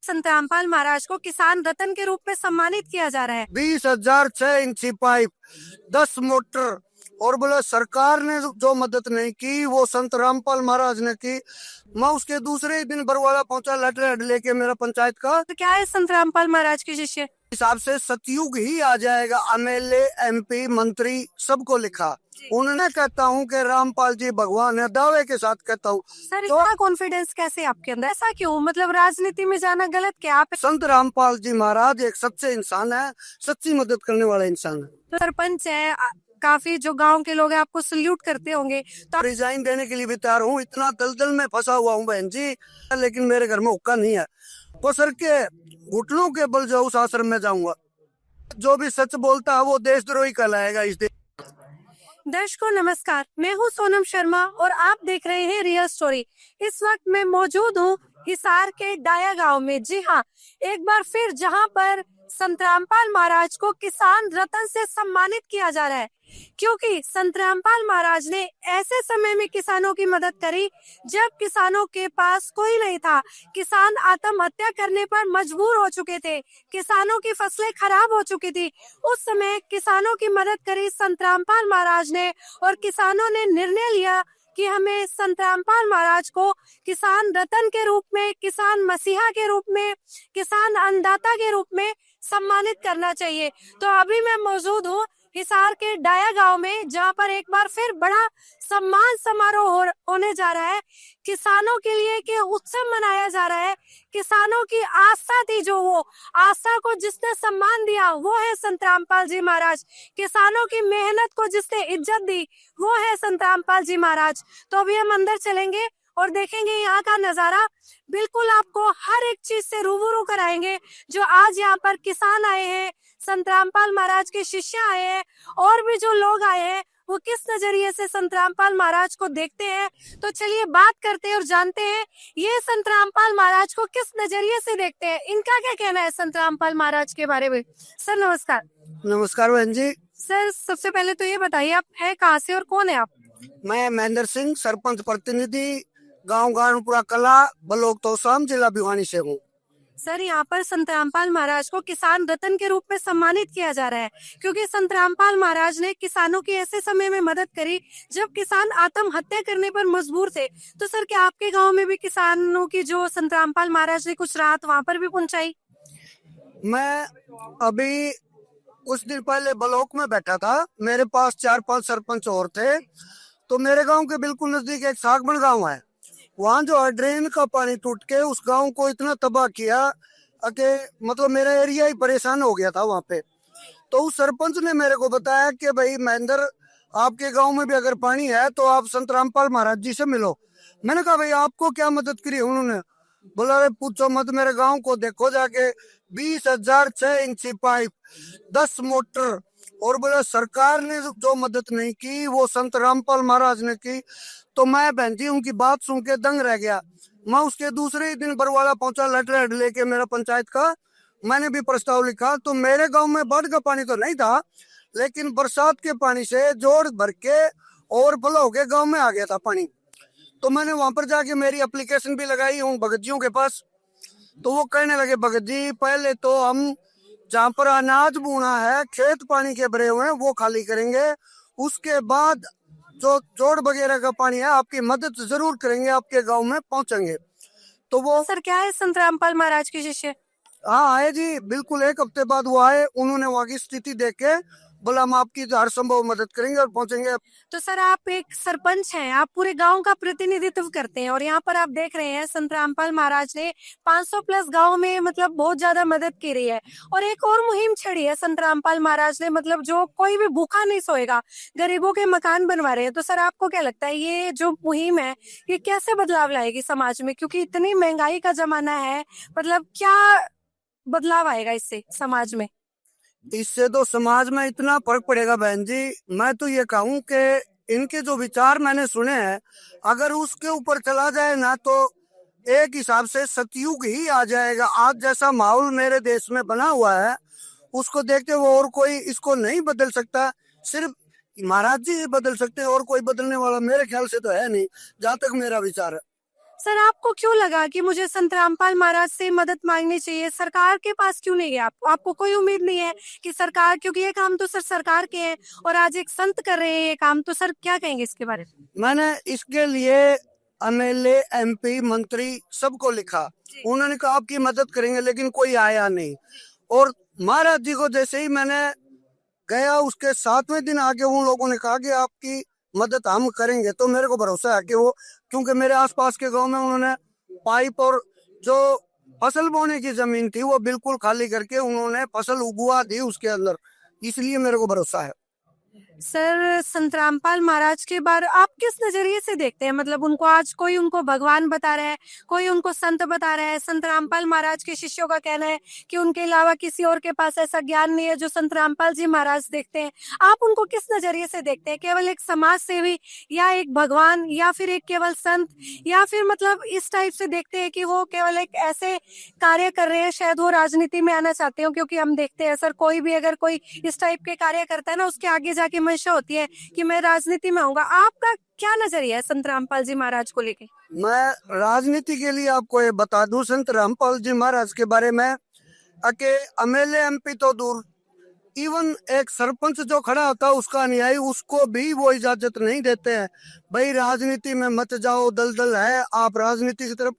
संत रामपाल महाराज को किसान रत्न के रूप में सम्मानित किया जा रहा है। 20,000 6 इंची पाइप, 10 मोटर, और बोले सरकार ने जो मदद नहीं की वो संत रामपाल महाराज ने की। मैं उसके दूसरे ही दिन बरवाला पहुंचा लेटर हेड लेके मेरा पंचायत का। तो क्या है संत रामपाल महाराज के शिष्य? हिसाब से सतयुग ही आ जाएगा, एमएलए एमपी मंत्री सबको लिखा। उन्होंने कहता हूँ कि रामपाल जी भगवान है, दावे के साथ कहता हूँ। सर इतना कॉन्फिडेंस कैसे आपके अंदर, ऐसा क्यों? मतलब राजनीति में जाना गलत क्या? आप संत रामपाल जी महाराज एक सच्चे इंसान है, सच्ची मदद करने वाला इंसान है। तो सरपंच है, काफी जो गांव के लोग हैं आपको सल्यूट करते होंगे, तो रिजाइन देने के लिए भी तैयार हूँ। इतना दलदल में फंसा हुआ हूँ बहन जी, लेकिन मेरे घर में हुक्का नहीं है। पसर के घुटनों के बल जाऊँ, उस आश्रम में जाऊंगा। जो भी सच बोलता है वो देशद्रोही कहलाएगा इस देश। दर्शकों नमस्कार, मैं हूं सोनम शर्मा और आप देख रहे हैं रियल स्टोरी। इस वक्त मैं मौजूद हूं हिसार के डाया गांव में। जी हाँ, एक बार फिर जहां पर संत रामपाल महाराज को किसान रत्न से सम्मानित किया जा रहा है, क्योंकि संत रामपाल महाराज ने ऐसे समय में किसानों की मदद करी जब किसानों के पास कोई नहीं था। किसान आत्महत्या करने पर मजबूर हो चुके थे, किसानों की फसलें खराब हो चुकी थी। उस समय किसानों की मदद करी संत रामपाल महाराज ने, और किसानों ने निर्णय लिया कि हमें संत रामपाल महाराज को किसान रत्न के रूप में, किसान मसीहा के रूप में, किसान अन्नदाता के रूप में सम्मानित करना चाहिए। तो अभी मैं मौजूद हूँ हिसार के डाया गांव में, जहां पर एक बार फिर बड़ा सम्मान समारोह होने जा रहा है। किसानों के लिए के उत्सव मनाया जा रहा है। किसानों की आस्था थी, जो वो आस्था को जिसने सम्मान दिया वो है संत रामपाल जी महाराज। किसानों की मेहनत को जिसने इज्जत दी वो है संत रामपाल जी महाराज। तो अभी हम अंदर चलेंगे और देखेंगे यहाँ का नजारा। बिल्कुल आपको हर एक चीज से रूबरू कराएंगे। जो आज यहाँ पर किसान आए हैं, संत रामपाल महाराज के शिष्य आए हैं, और भी जो लोग आए हैं, वो किस नजरिए से संत रामपाल महाराज को देखते हैं। तो चलिए बात करते हैं और जानते हैं ये संत रामपाल महाराज को किस नजरिए से देखते हैं, इनका क्या कहना है संत रामपाल महाराज के बारे में। सर नमस्कार। नमस्कार बहन जी। सर सबसे पहले तो ये बताइए आप है कहाँ से और कौन है आप? मैं महेंद्र सिंह, सरपंच प्रतिनिधि, गांव गानपुरा कला, ब्लॉक तोशाम, जिला भिवानी से हूँ। सर यहाँ पर संत रामपाल महाराज को किसान रत्न के रूप में सम्मानित किया जा रहा है, क्योंकि संत रामपाल महाराज ने किसानों की ऐसे समय में मदद करी जब किसान आत्महत्या करने पर मजबूर थे। तो सर क्या आपके गांव में भी किसानों की जो संत रामपाल महाराज ने कुछ राहत वहां पर भी पहुंचाई? मैं अभी कुछ दिन पहले ब्लॉक में बैठा था, मेरे पास 4-5 सरपंच और थे। तो मेरे गांव के बिल्कुल नजदीक एक सागबन गांव है, वहाँ जो है ड्रेन का पानी टूट के उस गांव को इतना तबाह किया कि मतलब मेरा एरिया ही परेशान हो गया था वहाँ पे। तो उस सरपंच ने मेरे को बताया कि भाई महेंद्र, आपके गांव में भी अगर पानी है तो आप संत रामपाल महाराज जी से मिलो। मैंने कहा भाई आपको क्या मदद करी उन्होंने? बोला अरे पूछो मत, मेरे गांव को देखो जाके, 20,000 6 इंची पाइप, 10 मोटर, और बोला सरकार ने जो मदद नहीं की वो संत रामपाल महाराज ने की। तो मैं बहन जी उनकी बात सुन के दंग रह गया। मैं उसके दूसरे ही दिन बरवाला पहुंचा लेटर हेड लेके मेरा पंचायत का। मैंने भी प्रस्ताव लिखा। तो मेरे गांव में बाढ़ का पानी तो नहीं था, लेकिन बरसात के पानी से जोड़ भर के ओवरफ्लो हो के गांव में आ गया था पानी। तो मैंने वहां पर जाके मेरी एप्लीकेशन भी लगाई हूँ भगत जियों के पास। तो वो कहने लगे भगत जी पहले तो हम जहाँ पर अनाज बोना है, खेत पानी के भरे हुए हैं, वो खाली करेंगे, उसके बाद जो जोड़ वगैरह का पानी है आपकी मदद जरूर करेंगे, आपके गांव में पहुंचेंगे। तो वो सर क्या है संत रामपाल महाराज के शिष्य? हाँ आए जी, बिल्कुल 1 हफ्ते बाद वो आए। उन्होंने वहाँ की स्थिति देख के बोला हम आपकी हर संभव मदद करेंगे और पहुंचेंगे। तो सर आप एक सरपंच हैं, आप पूरे गांव का प्रतिनिधित्व करते हैं, और यहाँ पर आप देख रहे हैं संत रामपाल महाराज ने 500 प्लस गांव में मतलब बहुत ज्यादा मदद की रही है। और एक और मुहिम छेड़ी है संत रामपाल महाराज ने, मतलब जो कोई भी भूखा नहीं सोएगा, गरीबों के मकान बनवा रहे हैं। तो सर आपको क्या लगता है ये जो मुहिम है ये कैसे बदलाव लाएगी समाज में, क्योंकि इतनी महंगाई का जमाना है, मतलब क्या बदलाव आएगा इससे समाज में? इससे तो समाज में इतना फर्क पड़ेगा बहन जी। मैं तो ये कहूँ कि इनके जो विचार मैंने सुने हैं, अगर उसके ऊपर चला जाए ना तो एक हिसाब से सतयुग ही आ जाएगा। आज जैसा माहौल मेरे देश में बना हुआ है उसको देखते हुए और कोई इसको नहीं बदल सकता, सिर्फ महाराज जी बदल सकते हैं, और कोई बदलने वाला मेरे ख्याल से तो है नहीं, जहाँ तक मेरा विचार है। सर आपको क्यों लगा कि मुझे संत रामपाल महाराज से मदद मांगनी चाहिए, सरकार के पास क्यों नहीं गए आप? आपको कोई उम्मीद नहीं है कि सरकार, क्योंकि ये काम तो सर सरकार के हैं और आज एक संत कर रहे हैं ये काम, तो सर क्या कहेंगे इसके बारे में? मैंने इसके लिए एमएलए, एमपी, मंत्री सबको लिखा। उन्होंने कहा आपकी मदद करेंगे, लेकिन कोई आया नहीं। और महाराज जी को जैसे ही मैंने गया, उसके 7वें दिन आके उन लोगों ने कहा कि आपकी मदद हम करेंगे। तो मेरे को भरोसा है कि वो, क्योंकि मेरे आसपास के गांव में उन्होंने पाइप और जो फसल बोने की जमीन थी वो बिल्कुल खाली करके उन्होंने फसल उगवा दी उसके अंदर, इसलिए मेरे को भरोसा है। सर संत रामपाल महाराज के बारे आप किस नजरिए से देखते हैं? मतलब उनको आज कोई उनको भगवान बता रहा है, कोई उनको संत बता रहा है। संत रामपाल महाराज के शिष्यों का कहना है कि उनके अलावा किसी और के पास ऐसा ज्ञान नहीं है जो संत रामपाल जी महाराज देखते हैं। आप उनको किस नजरिए से देखते हैं? केवल एक समाज सेवी, या एक भगवान, या फिर एक केवल संत, या फिर मतलब इस टाइप से देखते हैं कि वो केवल एक ऐसे कार्य कर रहे हैं, शायद वो राजनीति में आना चाहते हो? क्योंकि हम देखते हैं सर, कोई भी अगर कोई इस टाइप के कार्य करता है ना, उसके आगे जाके मंशा होती है कि मैं राजनीति में आऊंगा। आपका क्या नजरिया है संत रामपाल जी महाराज को लेके? मैं राजनीति के लिए आपको ये बता दूं, संत रामपाल जी महाराज के बारे में, अके एमएलए, एमपी तो दूर, इवन एक सरपंच जो खड़ा होता है उसका अनुयायी, उसको भी वो इजाजत नहीं देते हैं भाई राजनीति में मत जाओ, दलदल है, आप राजनीति की तरफ,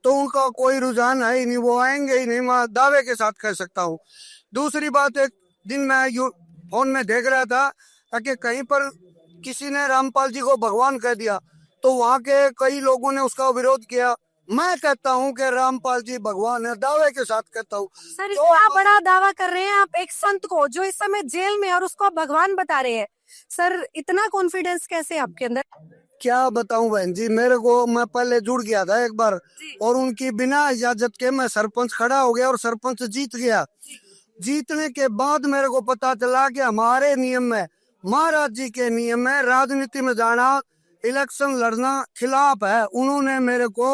तो उनका कोई रुझान है ही नहीं, वो आएंगे ही नहीं, मैं दावे के साथ कह सकता हूँ। दूसरी बात, एक दिन मैं फोन में देख रहा था कि कहीं पर किसी ने रामपाल जी को भगवान कह दिया, तो वहां के कई लोगों ने उसका विरोध किया। मैं कहता हूं कि रामपाल जी भगवान है, दावे के साथ कहता हूं। सर इतना बड़ा दावा कर रहे हैं आप एक संत को जो इस समय जेल में है और उसको आप भगवान बता रहे हैं, सर इतना कॉन्फिडेंस कैसे है आपके अंदर? क्या बताऊं बहन जी, मेरे को, मैं पहले जुड़ गया था एक बार, और उनकी बिना इजाजत के मैं सरपंच खड़ा हो गया और सरपंच जीत गया। जीतने के बाद मेरे को पता चला कि हमारे नियम में, महाराज जी के नियम में, राजनीति में जाना, इलेक्शन लड़ना खिलाफ है। उन्होंने मेरे को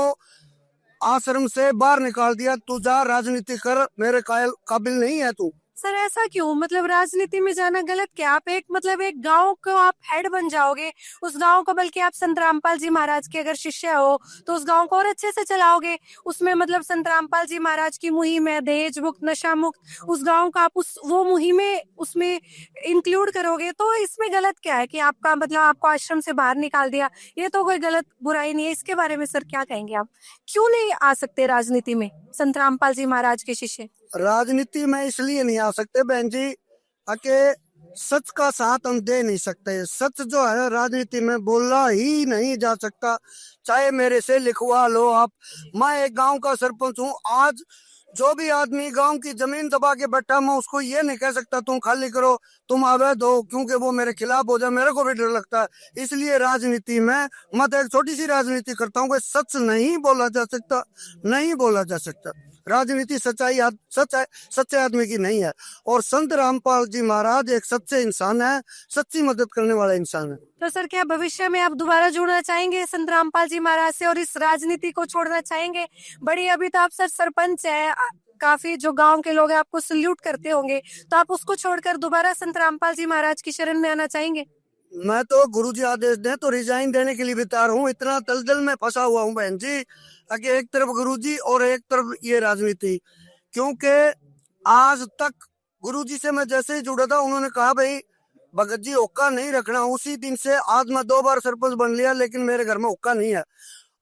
आश्रम से बाहर निकाल दिया, तू जा राजनीति कर, मेरे काबिल नहीं है तू। सर ऐसा क्यों? मतलब राजनीति में जाना गलत क्या? आप एक मतलब एक गांव को आप हेड बन जाओगे, उस गांव को, बल्कि आप संत रामपाल जी महाराज के अगर शिष्य हो तो उस गांव को और अच्छे से चलाओगे। उसमें मतलब संत रामपाल जी महाराज की मुहिम है दहेज मुक्त, नशा मुक्त, उस गांव का आप उस वो मुहिम में उसमें इंक्लूड करोगे, तो इसमें गलत क्या है कि आपका मतलब आपको आश्रम से बाहर निकाल दिया? ये तो कोई गलत बुराई नहीं है। इसके बारे में सर क्या कहेंगे आप? क्यों नहीं आ सकते राजनीति में संत रामपाल जी महाराज के शिष्य? राजनीति में इसलिए नहीं आ सकते बहन जी, अके सच का साथ हम दे नहीं सकते। सच जो है राजनीति में बोला ही नहीं जा सकता, चाहे मेरे से लिखवा लो आप। मैं एक गांव का सरपंच हूँ। आज जो भी आदमी गांव की जमीन दबा के बैठा, मैं उसको ये नहीं कह सकता तुम खाली करो, तुम अवैध हो, क्योंकि वो मेरे खिलाफ हो जाए, मेरे को भी डर लगता है। इसलिए राजनीति में मैं तो एक छोटी सी राजनीति करता हूँ कि सच नहीं बोला जा सकता, नहीं बोला जा सकता। राजनीति सच्चे आदमी की नहीं है, और संत रामपाल जी महाराज एक सच्चे इंसान है, सच्ची मदद करने वाला इंसान है। तो सर क्या भविष्य में आप दोबारा जुड़ना चाहेंगे संत रामपाल जी महाराज से और इस राजनीति को छोड़ना चाहेंगे? बड़ी, अभी तो आप सर सरपंच है, काफी जो गांव के लोग हैं आपको सल्यूट करते होंगे, तो आप उसको छोड़कर दोबारा संत रामपाल जी महाराज की शरण में आना चाहेंगे? मैं तो गुरुजी आदेश दें तो रिजाइन देने के लिए भी तैयार हूँ। इतना दलदल में फंसा हुआ हूँ बहन जी, कि एक तरफ गुरुजी और एक तरफ ये राजनीति। क्योंकि आज तक गुरुजी से मैं जैसे ही जुड़ा था, उन्होंने कहा भाई भगत जी हुक्का नहीं रखना। उसी दिन से आज मैं 2 बार सरपंच बन लिया, लेकिन मेरे घर में हुक्का नहीं है।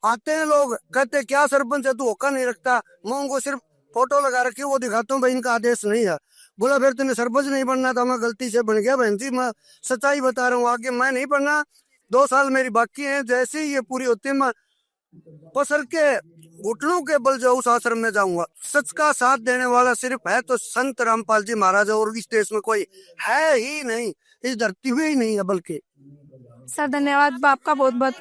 आते हैं लोग, कहते क्या सरपंच है तू हुक्का नहीं रखता, मैं उनको सिर्फ फोटो लगा रखी वो दिखाता हूँ, भाई इनका आदेश नहीं है। बोला फिर तूने सरपंच नहीं बनना था? मैं गलती से बन गया बहन जी, मैं सच्चाई बता रहा हूँ, आगे मैं नहीं बनना। 2 साल मेरी बाकी है, जैसे ही ये पूरी होती है मैं पसर के घुटनों के बल जो उस आश्रम में जाऊंगा। सच का साथ देने वाला सिर्फ है तो संत रामपाल जी महाराज, और इस देश में कोई है ही नहीं, इस धरती में ही नहीं है बल्कि। सर धन्यवाद आपका बहुत बहुत।